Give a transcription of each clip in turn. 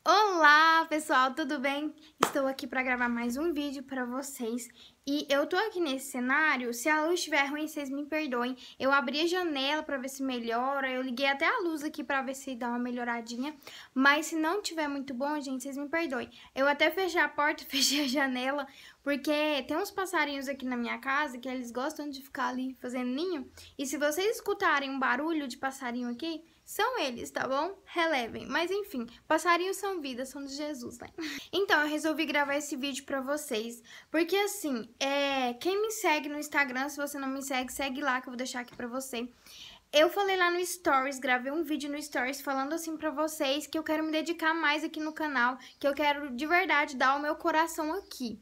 Olá, pessoal, tudo bem? Estou aqui para gravar mais um vídeo para vocês. E eu tô aqui nesse cenário, se a luz estiver ruim, vocês me perdoem. Eu abri a janela para ver se melhora, eu liguei até a luz aqui para ver se dá uma melhoradinha. Mas se não tiver muito bom, gente, vocês me perdoem. Eu até fechei a porta, fechei a janela, porque tem uns passarinhos aqui na minha casa que eles gostam de ficar ali fazendo ninho. E se vocês escutarem um barulho de passarinho aqui, são eles, tá bom? Relevem. Mas enfim, passarinhos são vida, são de Jesus, né? Então, eu resolvi gravar esse vídeo pra vocês, porque assim, quem me segue no Instagram, se você não me segue, segue lá que eu vou deixar aqui pra você. Eu falei lá no Stories, gravei um vídeo no Stories falando assim pra vocês que eu quero me dedicar mais aqui no canal, que eu quero de verdade dar o meu coração aqui.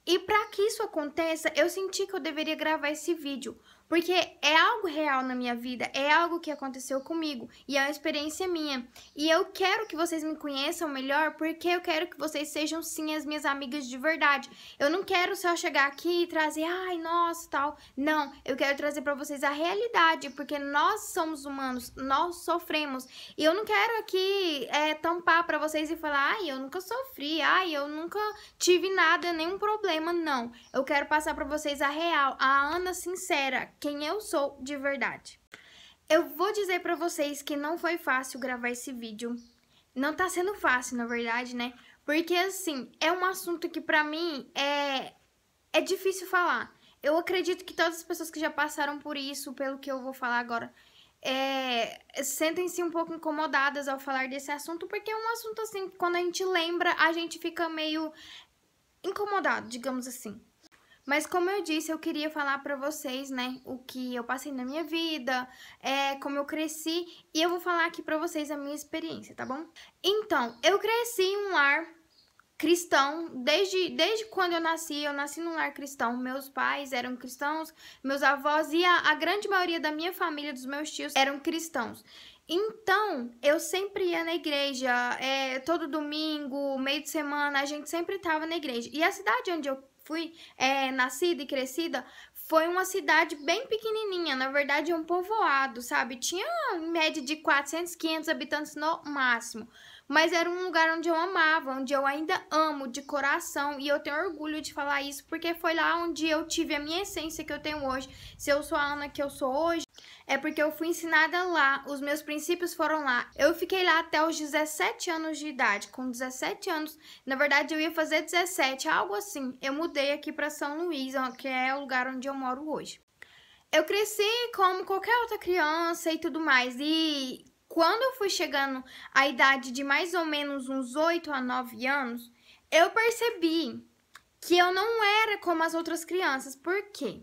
E para que isso aconteça, eu senti que eu deveria gravar esse vídeo, porque é algo real na minha vida, é algo que aconteceu comigo e é uma experiência minha. E eu quero que vocês me conheçam melhor, porque eu quero que vocês sejam sim as minhas amigas de verdade. Eu não quero só chegar aqui e trazer, ai, nossa, tal. Não, eu quero trazer para vocês a realidade, porque nós somos humanos, nós sofremos. E eu não quero aqui tampar para vocês e falar, ai, eu nunca sofri, ai, eu nunca tive nada, nenhum problema, não. Eu quero passar para vocês a real, a Ana sincera, quem eu sou de verdade. Eu vou dizer pra vocês que não foi fácil gravar esse vídeo. Não tá sendo fácil, na verdade, né? Porque, assim, é um assunto que pra mim é difícil falar. Eu acredito que todas as pessoas que já passaram por isso, pelo que eu vou falar agora, sentem-se um pouco incomodadas ao falar desse assunto, porque é um assunto, assim, que quando a gente lembra, a gente fica meio incomodado, digamos assim. Mas como eu disse, eu queria falar pra vocês, né, o que eu passei na minha vida, como eu cresci, e eu vou falar aqui pra vocês a minha experiência, tá bom? Então, eu cresci em um lar cristão, desde quando eu nasci num lar cristão. Meus pais eram cristãos, meus avós e a grande maioria da minha família, dos meus tios, eram cristãos. Então, eu sempre ia na igreja, todo domingo, meio de semana, a gente sempre estava na igreja. E a cidade onde eu fui nascida e crescida foi uma cidade bem pequenininha, na verdade é um povoado, sabe? Tinha em média de 400, 500 habitantes no máximo. Mas era um lugar onde eu amava, onde eu ainda amo de coração. E eu tenho orgulho de falar isso, porque foi lá onde eu tive a minha essência que eu tenho hoje. Se eu sou a Ana que eu sou hoje, é porque eu fui ensinada lá, os meus princípios foram lá. Eu fiquei lá até os 17 anos de idade. Com 17 anos, na verdade eu ia fazer 17, algo assim. Eu mudei aqui para São Luís, que é o lugar onde eu moro hoje. Eu cresci como qualquer outra criança e tudo mais. E quando eu fui chegando à idade de mais ou menos uns 8 a 9 anos, eu percebi que eu não era como as outras crianças. Por quê?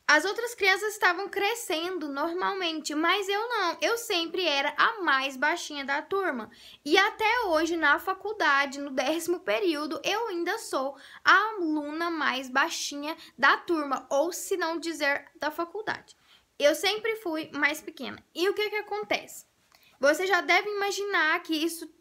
As outras crianças estavam crescendo normalmente, mas eu não. Eu sempre era a mais baixinha da turma. E até hoje, na faculdade, no 10º período, eu ainda sou a aluna mais baixinha da turma, ou se não dizer, da faculdade. Eu sempre fui mais pequena. E o que acontece? Você já deve imaginar que isso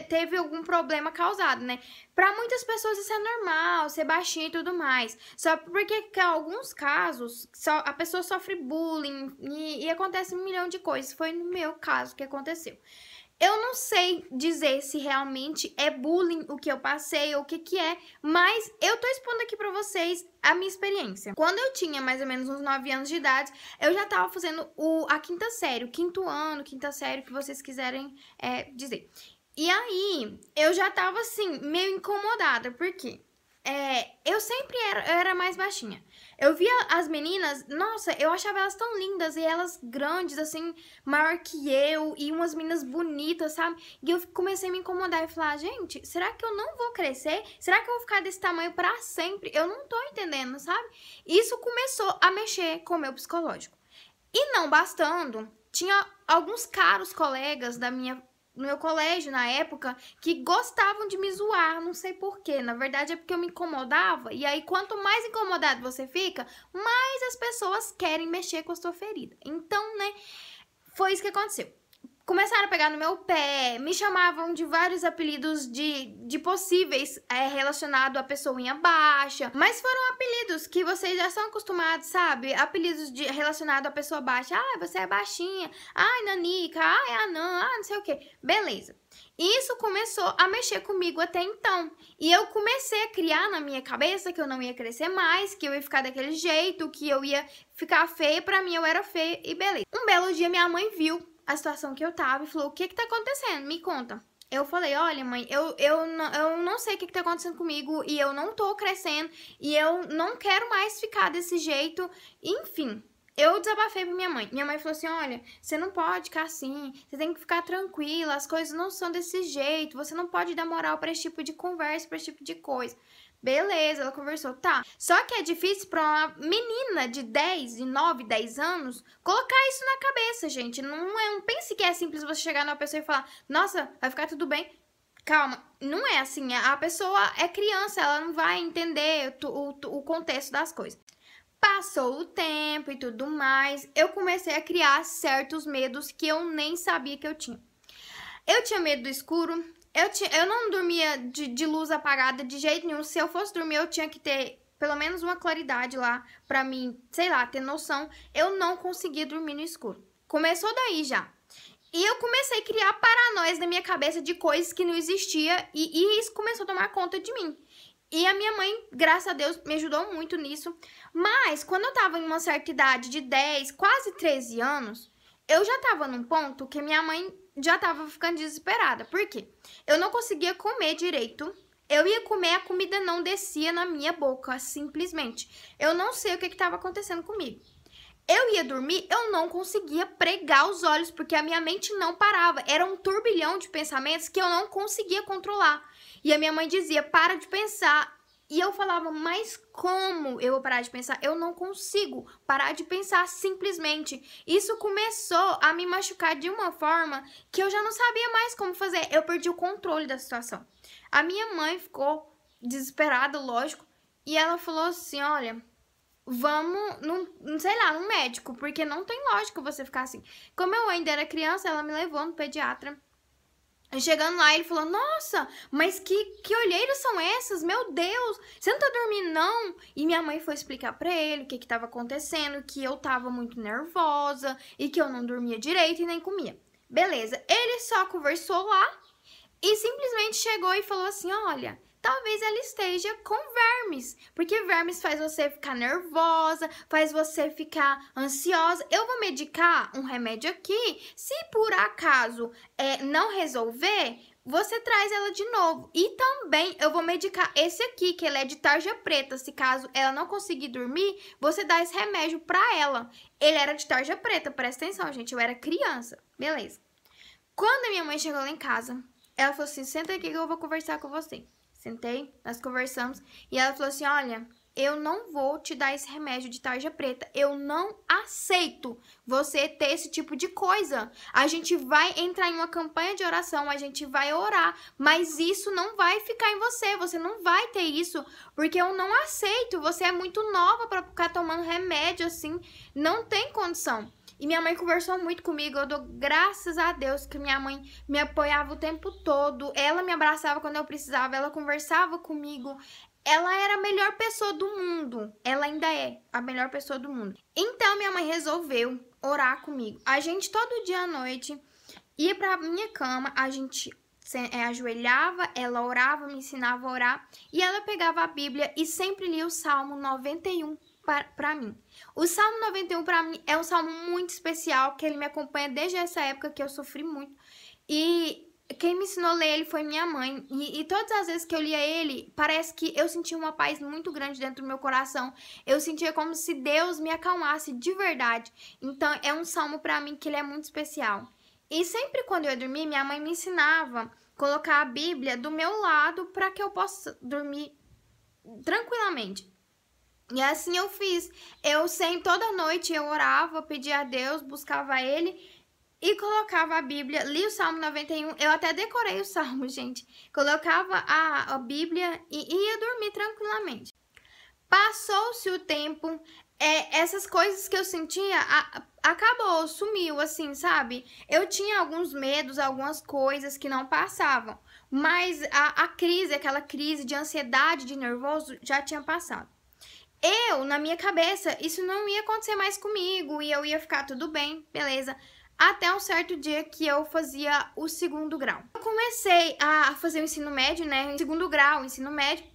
teve algum problema causado, né? Para muitas pessoas isso é normal, ser baixinho e tudo mais. Só porque em alguns casos a pessoa sofre bullying e acontece 1 milhão de coisas. Foi no meu caso que aconteceu. Eu não sei dizer se realmente é bullying o que eu passei ou o que é, mas eu tô expondo aqui pra vocês a minha experiência. Quando eu tinha mais ou menos uns 9 anos de idade, eu já tava fazendo a 5ª série, o 5º ano, 5ª série, o que vocês quiserem dizer. E aí, eu já tava assim, meio incomodada, por quê? Eu sempre era mais baixinha. Eu via as meninas, nossa, eu achava elas tão lindas, e elas grandes, assim, maior que eu, e umas meninas bonitas, sabe? E eu comecei a me incomodar e falar, gente, será que eu não vou crescer? Será que eu vou ficar desse tamanho pra sempre? Eu não tô entendendo, sabe? Isso começou a mexer com o meu psicológico. E não bastando, tinha alguns caros colegas no meu colégio, na época, que gostavam de me zoar, não sei porquê. Na verdade, é porque eu me incomodava. E aí, quanto mais incomodado você fica, mais as pessoas querem mexer com a sua ferida. Então, né, foi isso que aconteceu. começaram a pegar no meu pé, me chamavam de vários apelidos de possíveis relacionado à pessoinha baixa, mas foram apelidos que vocês já são acostumados, sabe? Apelidos relacionado à pessoa baixa. Ah, você é baixinha. Ai, nanica. Ai, anã. Ah, não sei o que. Beleza. Isso começou a mexer comigo até então. E eu comecei a criar na minha cabeça que eu não ia crescer mais, que eu ia ficar daquele jeito, que eu ia ficar feia. Pra mim, eu era feia e beleza. Um belo dia, minha mãe viu a situação que eu tava e falou: o que tá acontecendo? Me conta. Eu falei: olha, mãe, eu não sei o que tá acontecendo comigo e eu não tô crescendo e eu não quero mais ficar desse jeito. Enfim, eu desabafei pra minha mãe. Minha mãe falou assim: olha, você não pode ficar assim, você tem que ficar tranquila, as coisas não são desse jeito, você não pode dar moral pra esse tipo de conversa, pra esse tipo de coisa. Beleza, ela conversou, tá. Só que é difícil pra uma menina de 9, 10 anos colocar isso na cabeça, gente. Não pense que é simples você chegar numa pessoa e falar: nossa, vai ficar tudo bem. Calma, não é assim. A pessoa é criança, ela não vai entender o contexto das coisas. Passou o tempo e tudo mais, eu comecei a criar certos medos que eu nem sabia que eu tinha. Eu tinha medo do escuro, eu não dormia de luz apagada de jeito nenhum. Se eu fosse dormir, eu tinha que ter pelo menos uma claridade lá pra mim, sei lá, ter noção. Eu não conseguia dormir no escuro. Começou daí já. E eu comecei a criar paranoias na minha cabeça de coisas que não existiam e isso começou a tomar conta de mim. E a minha mãe, graças a Deus, me ajudou muito nisso. Mas quando eu tava em uma certa idade de 10, quase 13 anos, eu já tava num ponto que minha mãe já tava ficando desesperada. Por quê? Eu não conseguia comer direito. Eu ia comer, a comida não descia na minha boca, simplesmente. Eu não sei o que estava acontecendo comigo. Eu ia dormir, eu não conseguia pregar os olhos, porque a minha mente não parava. Era um turbilhão de pensamentos que eu não conseguia controlar. E a minha mãe dizia: para de pensar. E eu falava: mas como eu vou parar de pensar? Eu não consigo parar de pensar simplesmente. Isso começou a me machucar de uma forma que eu já não sabia mais como fazer. Eu perdi o controle da situação. A minha mãe ficou desesperada, lógico, e ela falou assim: olha, vamos, sei lá, num médico, porque não tem lógica você ficar assim. Como eu ainda era criança, ela me levou no pediatra. Chegando lá, ele falou: nossa, mas que olheiras são essas? Meu Deus, você não tá dormindo, não? E minha mãe foi explicar pra ele o que tava acontecendo, que eu tava muito nervosa e que eu não dormia direito e nem comia. Beleza, ele só conversou lá e simplesmente chegou e falou assim: olha, talvez ela esteja com vermes, porque vermes faz você ficar nervosa, faz você ficar ansiosa. Eu vou medicar um remédio aqui, se por acaso não resolver, você traz ela de novo. E também eu vou medicar esse aqui, que ele é de tarja preta. Se caso ela não conseguir dormir, você dá esse remédio pra ela. Ele era de tarja preta, presta atenção, gente, eu era criança. Beleza. Quando a minha mãe chegou lá em casa, ela falou assim: senta aqui que eu vou conversar com você. Sentei, nós conversamos e ela falou assim: olha, eu não vou te dar esse remédio de tarja preta. Eu não aceito você ter esse tipo de coisa. A gente vai entrar em uma campanha de oração, a gente vai orar, mas isso não vai ficar em você. Você não vai ter isso, porque eu não aceito. Você é muito nova para ficar tomando remédio assim. Não tem condição. E minha mãe conversou muito comigo, eu dou graças a Deus que minha mãe me apoiava o tempo todo. Ela me abraçava quando eu precisava, ela conversava comigo. Ela era a melhor pessoa do mundo. Ela ainda é a melhor pessoa do mundo. Então minha mãe resolveu orar comigo. A gente todo dia à noite ia pra minha cama, a gente ajoelhava, ela orava, me ensinava a orar. E ela pegava a Bíblia e sempre lia o Salmo 91 para mim. O Salmo 91 para mim é um salmo muito especial, que ele me acompanha desde essa época que eu sofri muito. E quem me ensinou a ler ele foi minha mãe. E todas as vezes que eu lia ele, parece que eu sentia uma paz muito grande dentro do meu coração. Eu sentia como se Deus me acalmasse de verdade. Então é um salmo para mim que ele é muito especial. E sempre quando eu ia dormir, minha mãe me ensinava a colocar a Bíblia do meu lado para que eu possa dormir tranquilamente. E assim eu fiz. Eu sempre, toda noite eu orava, pedia a Deus, buscava Ele e colocava a Bíblia, li o Salmo 91. Eu até decorei o Salmo, gente. Colocava a Bíblia e ia dormir tranquilamente. Passou-se o tempo, essas coisas que eu sentia, acabou, sumiu, assim, sabe? Eu tinha alguns medos, algumas coisas que não passavam, mas a crise, aquela crise de ansiedade, de nervoso, já tinha passado. Na minha cabeça, isso não ia acontecer mais comigo e eu ia ficar tudo bem, beleza. Até um certo dia que eu fazia o segundo grau. Eu comecei a fazer o ensino médio, né? Segundo grau, ensino médio.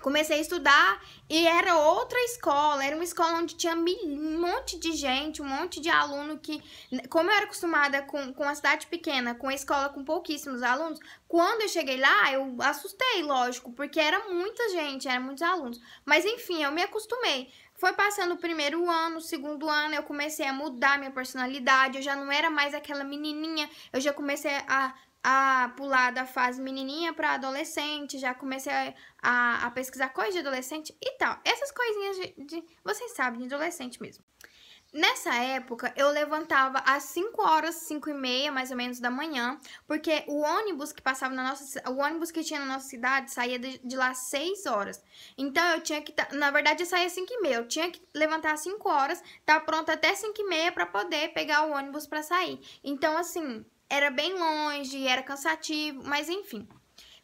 Comecei a estudar e era outra escola, era uma escola onde tinha um monte de gente, um monte de aluno que, como eu era acostumada com a cidade pequena, com a escola com pouquíssimos alunos, quando eu cheguei lá, eu assustei, lógico, porque era muita gente, eram muitos alunos. Mas enfim, eu me acostumei. Foi passando o primeiro ano, o segundo ano, eu comecei a mudar minha personalidade, eu já não era mais aquela menininha, eu já comecei a pular da fase menininha para adolescente, já comecei a pesquisar coisas de adolescente e tal. Essas coisinhas vocês sabem, de adolescente mesmo. Nessa época, eu levantava às 5 horas, 5 e meia, mais ou menos, da manhã, porque o ônibus que passava o ônibus que tinha na nossa cidade saía de lá às 6 horas. Então, eu tinha que, na verdade, eu saía às 5 e meia, eu tinha que levantar às 5 horas, estar pronta até 5 e meia para poder pegar o ônibus para sair. Então, assim, era bem longe, era cansativo, mas enfim.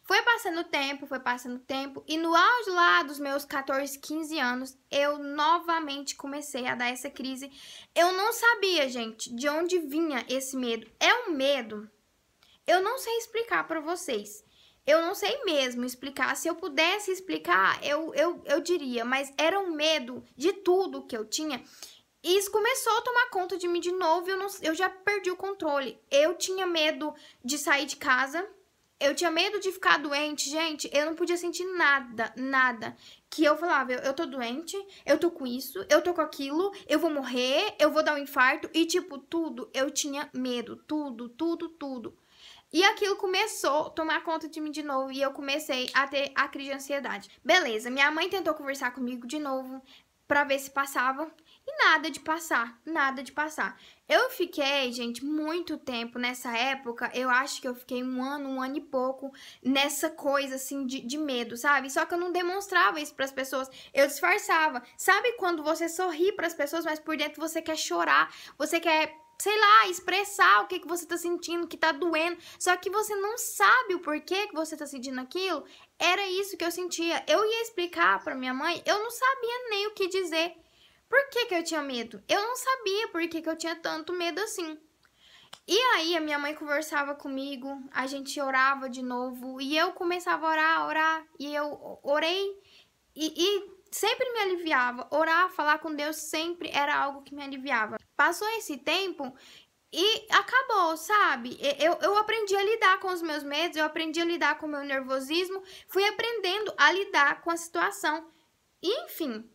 Foi passando o tempo, e no auge lá dos meus 14, 15 anos, eu novamente comecei a dar essa crise. Eu não sabia, gente, de onde vinha esse medo. É um medo, eu não sei explicar pra vocês. Eu não sei mesmo explicar. Se eu pudesse explicar, eu diria, mas era um medo de tudo que eu tinha. E isso começou a tomar conta de mim de novo e eu já perdi o controle. Eu tinha medo de sair de casa. Eu tinha medo de ficar doente. Gente, eu não podia sentir nada, nada. Que eu falava, eu tô doente, eu tô com isso, eu tô com aquilo, eu vou morrer, eu vou dar um infarto. E tipo, tudo, eu tinha medo. Tudo, tudo, tudo. E aquilo começou a tomar conta de mim de novo e eu comecei a ter a crise de ansiedade. Beleza, minha mãe tentou conversar comigo de novo pra ver se passava. E nada de passar, nada de passar. Eu fiquei, gente, muito tempo nessa época. Eu acho que eu fiquei um ano e pouco nessa coisa, assim, de medo, sabe? Só que eu não demonstrava isso pras pessoas. Eu disfarçava. Sabe quando você sorri pras pessoas, mas por dentro você quer chorar? Você quer, sei lá, expressar o que você tá sentindo, que tá doendo. Só que você não sabe o porquê que você tá sentindo aquilo. Era isso que eu sentia. Eu ia explicar pra minha mãe, eu não sabia nem o que dizer. Por que eu tinha medo? Eu não sabia por que eu tinha tanto medo assim. E aí a minha mãe conversava comigo, a gente orava de novo, e eu começava a orar, e eu orei, e sempre me aliviava. Orar, falar com Deus sempre era algo que me aliviava. Passou esse tempo e acabou, sabe? Eu aprendi a lidar com os meus medos, eu aprendi a lidar com o meu nervosismo, fui aprendendo a lidar com a situação. E enfim...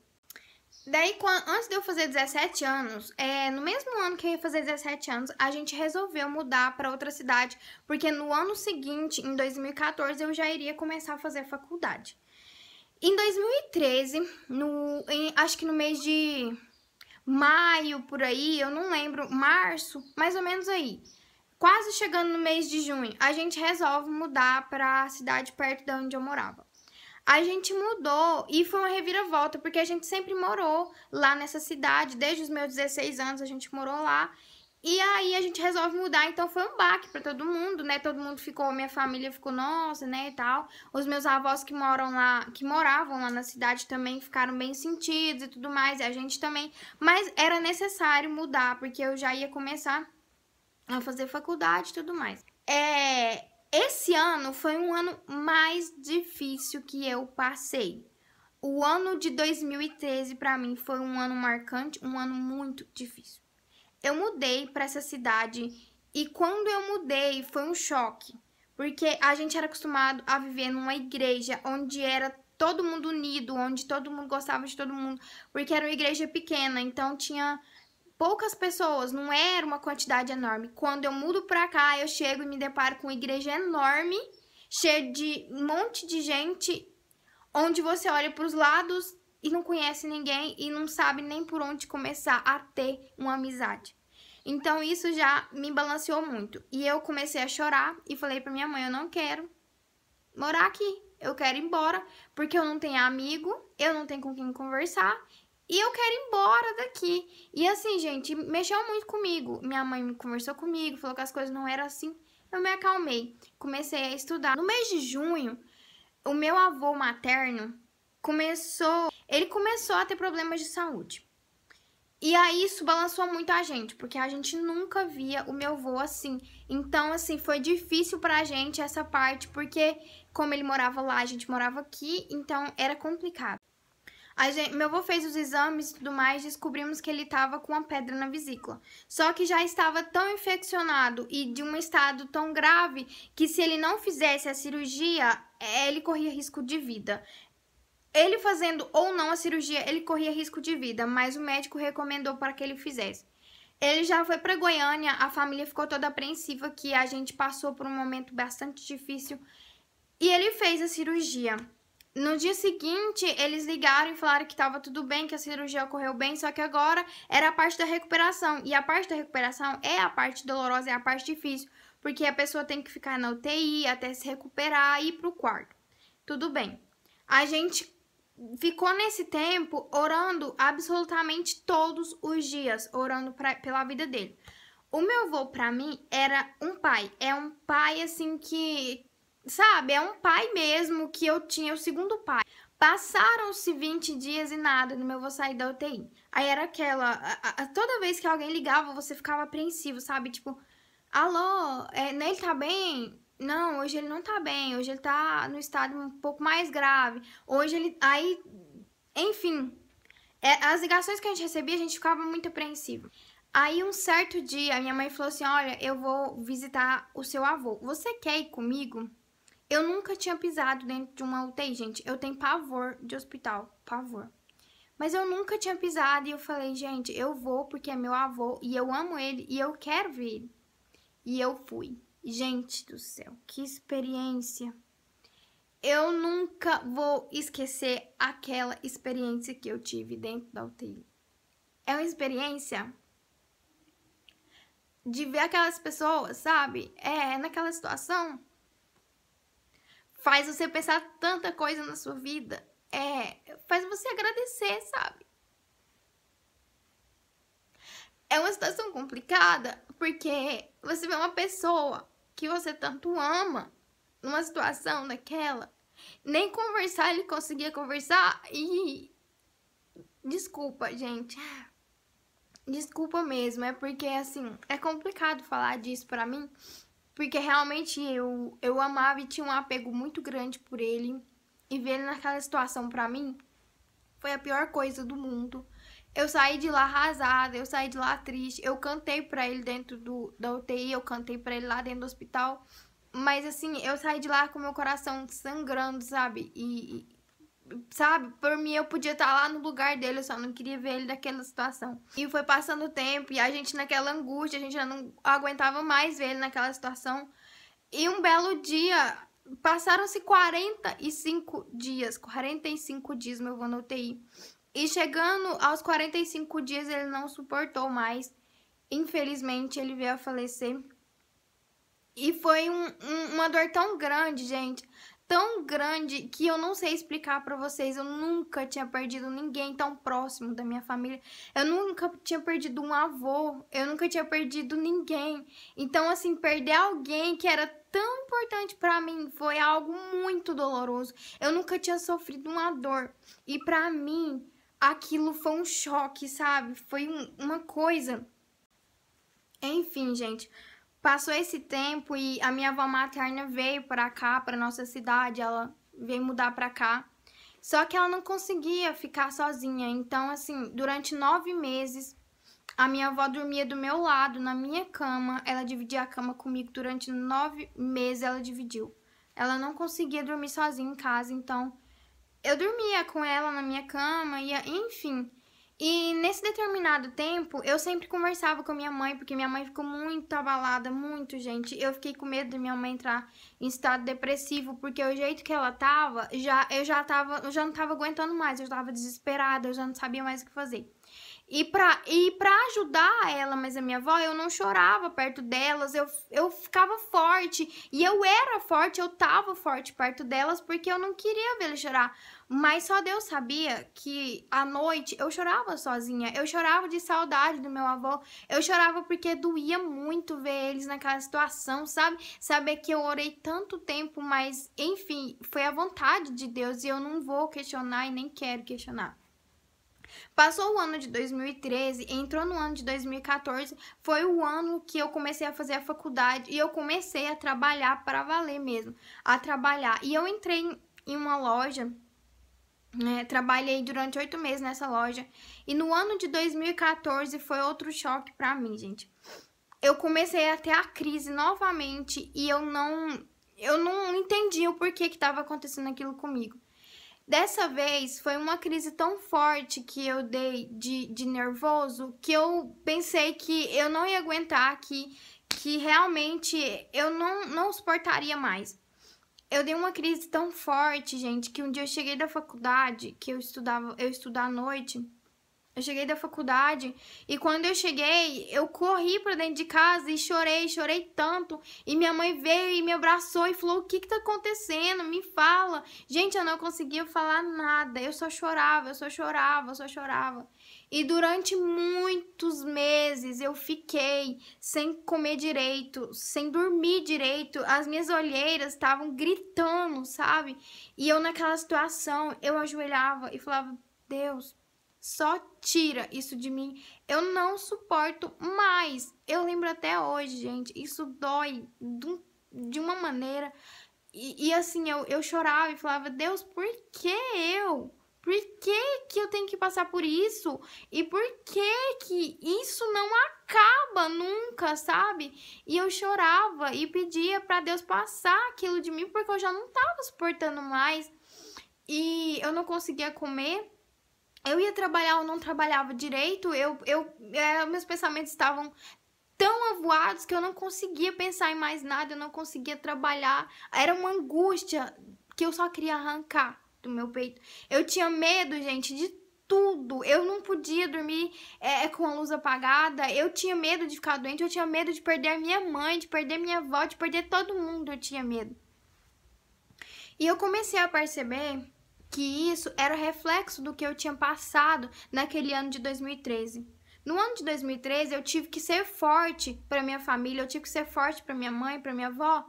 Daí, antes de eu fazer 17 anos, no mesmo ano que eu ia fazer 17 anos, a gente resolveu mudar para outra cidade, porque no ano seguinte, em 2014, eu já iria começar a fazer faculdade. Em 2013, acho que no mês de maio, por aí, eu não lembro, março, mais ou menos aí, quase chegando no mês de junho, a gente resolve mudar para a cidade perto de onde eu morava. A gente mudou e foi uma reviravolta, porque a gente sempre morou lá nessa cidade, desde os meus 16 anos a gente morou lá. E aí a gente resolve mudar, então foi um baque pra todo mundo, né? Todo mundo ficou, minha família ficou, nossa, né, e tal. Os meus avós que moravam lá na cidade também ficaram bem sentidos e tudo mais, e a gente também. Mas era necessário mudar, porque eu já ia começar a fazer faculdade e tudo mais. Esse ano foi um ano mais difícil que eu passei. O ano de 2013 para mim foi um ano marcante, um ano muito difícil. Eu mudei para essa cidade e quando eu mudei foi um choque, porque a gente era acostumado a viver numa igreja onde era todo mundo unido, onde todo mundo gostava de todo mundo, porque era uma igreja pequena, então tinha poucas pessoas, não era uma quantidade enorme. Quando eu mudo pra cá, eu chego e me deparo com uma igreja enorme, cheia de um monte de gente, onde você olha pros lados e não conhece ninguém e não sabe nem por onde começar a ter uma amizade. Então isso já me balanceou muito. E eu comecei a chorar e falei pra minha mãe, eu não quero morar aqui. Eu quero ir embora, porque eu não tenho amigo, eu não tenho com quem conversar e eu quero ir embora daqui. E assim, gente, mexeu muito comigo. Minha mãe conversou comigo, falou que as coisas não eram assim. Eu me acalmei, comecei a estudar. No mês de junho, o meu avô materno ele começou a ter problemas de saúde. E aí isso balançou muito a gente, porque a gente nunca via o meu avô assim. Então, assim, foi difícil pra gente essa parte, porque como ele morava lá, a gente morava aqui, então era complicado. Meu avô fez os exames e tudo mais, descobrimos que ele estava com uma pedra na vesícula. Só que já estava tão infeccionado e de um estado tão grave que se ele não fizesse a cirurgia, ele corria risco de vida. Ele fazendo ou não a cirurgia, ele corria risco de vida, mas o médico recomendou para que ele fizesse. Ele já foi para Goiânia, a família ficou toda apreensiva que a gente passou por um momento bastante difícil e ele fez a cirurgia. No dia seguinte, eles ligaram e falaram que estava tudo bem, que a cirurgia ocorreu bem, só que agora era a parte da recuperação. E a parte da recuperação é a parte dolorosa, é a parte difícil, porque a pessoa tem que ficar na UTI até se recuperar e ir pro quarto. Tudo bem. A gente ficou nesse tempo orando absolutamente todos os dias, orando pela vida dele. O meu avô, pra mim, era um pai. É um pai, assim, que... Sabe, é um pai mesmo que eu tinha, o segundo pai. Passaram-se 20 dias e nada, no meu avô sair da UTI. Aí era aquela... toda vez que alguém ligava, você ficava apreensivo, sabe? Tipo, alô, ele tá bem? Não, hoje ele não tá bem. Hoje ele tá no estado um pouco mais grave. Hoje ele... Aí, enfim... as ligações que a gente recebia, a gente ficava muito apreensivo. Aí, um certo dia, a minha mãe falou assim, olha, eu vou visitar o seu avô. Você quer ir comigo? Eu nunca tinha pisado dentro de uma UTI, gente. Eu tenho pavor de hospital, pavor. Mas eu nunca tinha pisado e eu falei, gente, eu vou porque é meu avô e eu amo ele e eu quero ver ele. E eu fui. Gente do céu, que experiência. Eu nunca vou esquecer aquela experiência que eu tive dentro da UTI. É uma experiência de ver aquelas pessoas, sabe? Naquela situação. Faz você pensar tanta coisa na sua vida. Faz você agradecer, sabe? É uma situação complicada, porque você vê uma pessoa que você tanto ama numa situação daquela. Nem conversar ele conseguia conversar e... Desculpa, gente. Desculpa mesmo, é porque, assim, é complicado falar disso pra mim, porque realmente eu amava e tinha um apego muito grande por ele, e ver ele naquela situação pra mim foi a pior coisa do mundo. Eu saí de lá arrasada, eu saí de lá triste, eu cantei pra ele dentro da UTI, eu cantei pra ele lá dentro do hospital, mas, assim, eu saí de lá com meu coração sangrando, sabe, sabe, por mim eu podia estar lá no lugar dele, eu só não queria ver ele naquela situação. E foi passando o tempo e a gente naquela angústia, a gente já não aguentava mais ver ele naquela situação. E um belo dia, passaram-se 45 dias, meu avô na UTI. E chegando aos 45 dias, ele não suportou mais. Infelizmente, ele veio a falecer. E foi uma dor tão grande, gente, tão grande que eu não sei explicar pra vocês. Eu nunca tinha perdido ninguém tão próximo da minha família. Eu nunca tinha perdido um avô. Eu nunca tinha perdido ninguém. Então, assim, perder alguém que era tão importante pra mim foi algo muito doloroso. Eu nunca tinha sofrido uma dor. E pra mim, aquilo foi um choque, sabe? Foi uma coisa... Enfim, gente... Passou esse tempo e a minha avó materna veio pra cá, pra nossa cidade, ela veio mudar pra cá. Só que ela não conseguia ficar sozinha, então, assim, durante 9 meses, a minha avó dormia do meu lado, na minha cama, ela dividia a cama comigo, durante 9 meses ela dividiu. Ela não conseguia dormir sozinha em casa, então, eu dormia com ela na minha cama, e enfim... E nesse determinado tempo, eu sempre conversava com a minha mãe, porque minha mãe ficou muito abalada, muito, gente. Eu fiquei com medo de minha mãe entrar em estado depressivo, porque o jeito que ela tava, eu já não tava aguentando mais, eu tava desesperada, eu já não sabia mais o que fazer. E pra ajudar ela, mas a minha avó, eu não chorava perto delas, eu ficava forte. E eu era forte, eu tava forte perto delas, porque eu não queria ver eles chorar. Mas só Deus sabia que à noite eu chorava sozinha. Eu chorava de saudade do meu avô. Eu chorava porque doía muito ver eles naquela situação, sabe? Saber que eu orei tanto tempo, mas enfim, foi a vontade de Deus e eu não vou questionar e nem quero questionar. Passou o ano de 2013, entrou no ano de 2014, foi o ano que eu comecei a fazer a faculdade e eu comecei a trabalhar para valer mesmo, a trabalhar. E eu entrei em uma loja, trabalhei durante 8 meses nessa loja e no ano de 2014 foi outro choque para mim, gente. Eu comecei a ter a crise novamente e eu não entendi o porquê que estava acontecendo aquilo comigo. Dessa vez, foi uma crise tão forte que eu dei de nervoso que eu pensei que eu não ia aguentar, que realmente eu não suportaria mais. Eu dei uma crise tão forte, gente, que um dia eu cheguei da faculdade, que eu estudo à noite. Eu cheguei da faculdade e quando eu cheguei, eu corri pra dentro de casa e chorei tanto. E minha mãe veio e me abraçou e falou: o que tá acontecendo? Me fala. Gente, eu não conseguia falar nada. Eu só chorava. E durante muitos meses eu fiquei sem comer direito, sem dormir direito. As minhas olheiras estavam gritando, sabe? E eu naquela situação, eu ajoelhava e falava: Deus, só tira isso de mim. Eu não suporto mais. Eu lembro até hoje, gente. Isso dói de uma maneira. E assim, eu chorava e falava: Deus, por que eu? Por que eu tenho que passar por isso? E por que isso não acaba nunca, sabe? E eu chorava e pedia para Deus passar aquilo de mim, porque eu já não tava suportando mais. E eu não conseguia comer. Eu ia trabalhar, eu não trabalhava direito, meus pensamentos estavam tão avoados que eu não conseguia pensar em mais nada, eu não conseguia trabalhar. Era uma angústia que eu só queria arrancar do meu peito. Eu tinha medo, gente, de tudo. Eu não podia dormir com a luz apagada, eu tinha medo de ficar doente, eu tinha medo de perder a minha mãe, de perder minha avó, de perder todo mundo, eu tinha medo. E eu comecei a perceber que isso era reflexo do que eu tinha passado naquele ano de 2013. No ano de 2013, eu tive que ser forte para minha família, eu tive que ser forte para minha mãe, para minha avó,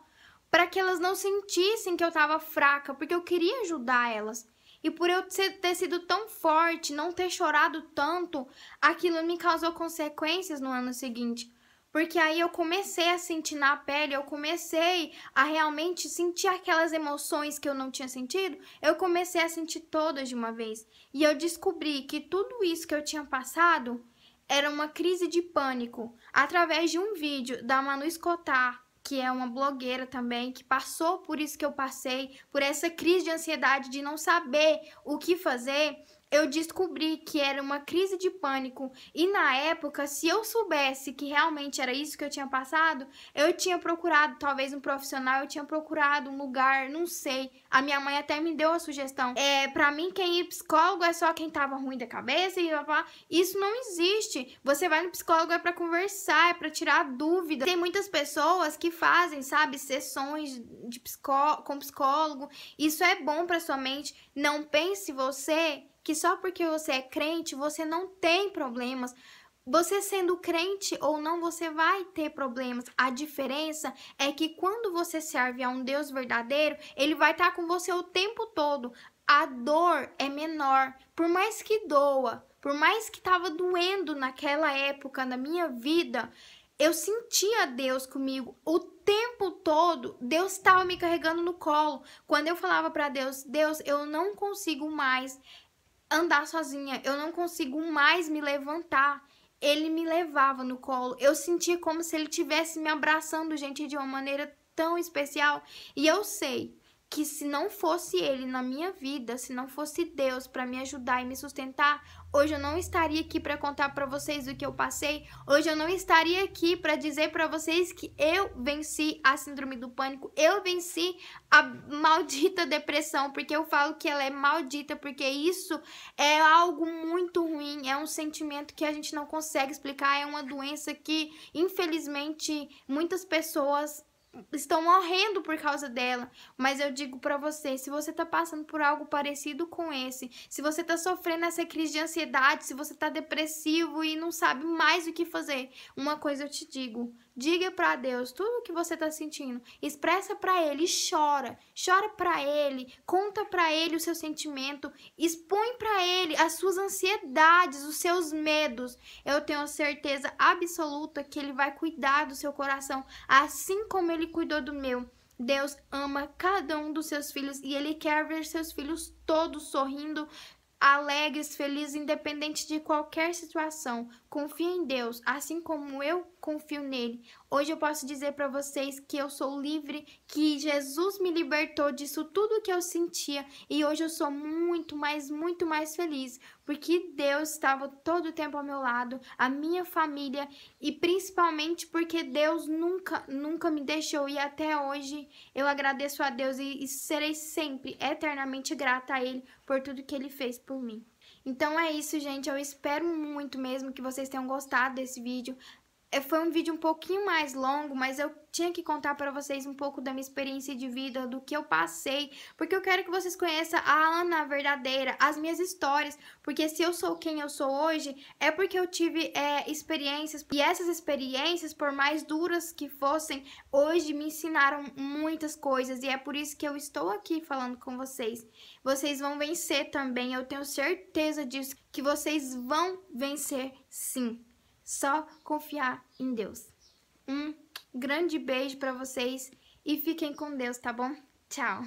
para que elas não sentissem que eu estava fraca, porque eu queria ajudar elas. E por eu ter sido tão forte, não ter chorado tanto, aquilo me causou consequências no ano seguinte. Porque aí eu comecei a sentir na pele, eu comecei a realmente sentir aquelas emoções que eu não tinha sentido, eu comecei a sentir todas de uma vez. E eu descobri que tudo isso que eu tinha passado era uma crise de pânico, através de um vídeo da Manu Escotar, que é uma blogueira também, que passou por isso que eu passei, por essa crise de ansiedade de não saber o que fazer. Eu descobri que era uma crise de pânico e na época, se eu soubesse que realmente era isso que eu tinha passado, eu tinha procurado talvez um profissional, eu tinha procurado um lugar, não sei. A minha mãe até me deu a sugestão. Pra mim, quem ir psicólogo é só quem tava ruim da cabeça e isso não existe. Você vai no psicólogo é pra conversar, é pra tirar dúvida. Tem muitas pessoas que fazem, sabe, sessões de com psicólogo. Isso é bom pra sua mente. Não pense você que só porque você é crente, você não tem problemas. Você sendo crente ou não, você vai ter problemas. A diferença é que quando você serve a um Deus verdadeiro, ele vai estar com você o tempo todo. A dor é menor. Por mais que doa, por mais que estava doendo naquela época na minha vida, eu sentia Deus comigo o tempo todo. Deus estava me carregando no colo. Quando eu falava para Deus, Deus, eu não consigo mais andar sozinha, eu não consigo mais me levantar. Ele me levava no colo. Eu sentia como se ele estivesse me abraçando, gente, de uma maneira tão especial. E eu sei que se não fosse Ele na minha vida, se não fosse Deus para me ajudar e me sustentar, hoje eu não estaria aqui para contar para vocês o que eu passei. Hoje eu não estaria aqui para dizer para vocês que eu venci a síndrome do pânico, eu venci a maldita depressão, porque eu falo que ela é maldita, porque isso é algo muito ruim, é um sentimento que a gente não consegue explicar, é uma doença que, infelizmente, muitas pessoas estão morrendo por causa dela, mas eu digo pra você, se você tá passando por algo parecido com esse, se você tá sofrendo essa crise de ansiedade, se você tá depressivo e não sabe mais o que fazer, uma coisa eu te digo, diga pra Deus tudo o que você tá sentindo, expressa pra Ele, chora pra Ele, conta pra Ele o seu sentimento, expõe pra Ele as suas ansiedades, os seus medos. Eu tenho certeza absoluta que Ele vai cuidar do seu coração, assim como Ele cuidou do meu. Deus ama cada um dos seus filhos e Ele quer ver seus filhos todos sorrindo, alegres, felizes, independente de qualquer situação. Confia em Deus, assim como eu confio nele. Hoje eu posso dizer para vocês que eu sou livre, que Jesus me libertou disso tudo que eu sentia e hoje eu sou muito mais feliz, porque Deus estava todo o tempo ao meu lado, a minha família e principalmente porque Deus nunca me deixou e até hoje eu agradeço a Deus e serei sempre eternamente grata a Ele por tudo que Ele fez por mim. Então é isso, gente. Eu espero muito mesmo que vocês tenham gostado desse vídeo. Foi um vídeo um pouquinho mais longo, mas eu tinha que contar para vocês um pouco da minha experiência de vida, do que eu passei, porque eu quero que vocês conheçam a Ana verdadeira, as minhas histórias, porque se eu sou quem eu sou hoje, é porque eu tive experiências, e essas experiências, por mais duras que fossem, hoje me ensinaram muitas coisas, e é por isso que eu estou aqui falando com vocês. Vocês vão vencer também, eu tenho certeza disso, que vocês vão vencer sim. Só confiar em Deus. Um grande beijo para vocês e fiquem com Deus, tá bom? Tchau!